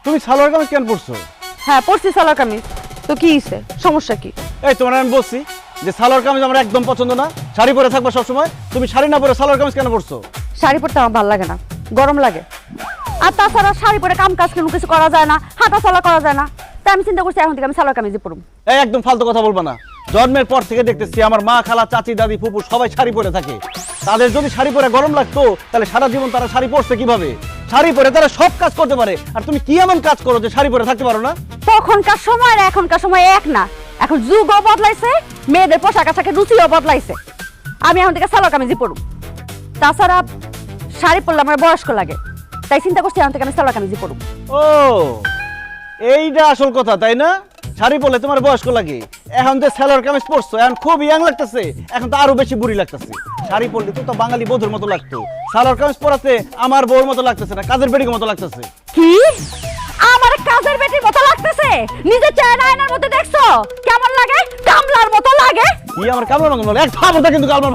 তুমি সালোয়ার কামিজ কেন পরছো? হ্যাঁ পরছি সালোয়ার কামিজ, তো কি হইছে, সমস্যা কি? এই তোমার আমি বলছি যে সালোয়ার কামিজ আমার একদম পছন্দ না, শাড়ি পরে থাকবা সবসময়। তুমি শাড়ি না পরে সালোয়ার কামিজ কেন পরছো? শাড়ি পরতে আমার ভালো লাগে না, গরম লাগে। আর তাছাড়া শাড়ি পরে কাম কাজ কোনো কিছু করা যায় না, হাঁটা চলা করা যায় না। তাই আমি চিন্তা করছি এখন থেকে আমি সালোয়ার কামিজই পরব। এই একদম ফালতু কথা বলবা না। জন্মের পর থেকে দেখতেছি আমার মা, খালা, চাচি, দাদি, ফুপু সবাই শাড়ি পরে থাকে। তাদের যদি শাড়ি পরে গরম লাগতো তাহলে সারা জীবন তারা শাড়ি পরছে কিভাবে? শাড়ি পরে তারা সব কাজ করতে পারে, আর তুমি কি এমন কাজ করো যে শাড়ি পরে থাকতে পারো না? তখনকার সময় আর এখনকার সময় এক না, এখন যুগও বদলাইছে, মেয়েদের পোশাক আশাকের রুচিও বদলাইছে। আমি এখন থেকে সালোয়ার কামিজই পরব। তাছাড়া শাড়ি পরলে আমার বয়স্ক লাগে, তাই চিন্তা করছি এখন থেকে আমি সালোয়ার কামিজই পরব। ও এইটা আসল কথা, তাই না? শাড়ি পরলে তোমার বয়স্ক লাগে। এখন যে সালোয়ার কামিজ পরছো এখন খুব ইয়াং লাগতেছে, এখন তো আরো বেশি বুড়ি লাগতেছে। শাড়ি পরলে তো বাঙালি বধুর মতো লাগতো, সালোয়ার কামিজ পরাতে আমার বউর মতো লাগতেছে না, কাজের বেটির মতো লাগতেছে। কি আমার কাজের বেটির মতো লাগতেছে? নিজের চেহারা আয়নার মধ্যে দেখছো কেমন লাগে? কামলার মতো লাগে। কি আমার কামড় ভাঙলো? এক থাপড়টা কিন্তু কামড়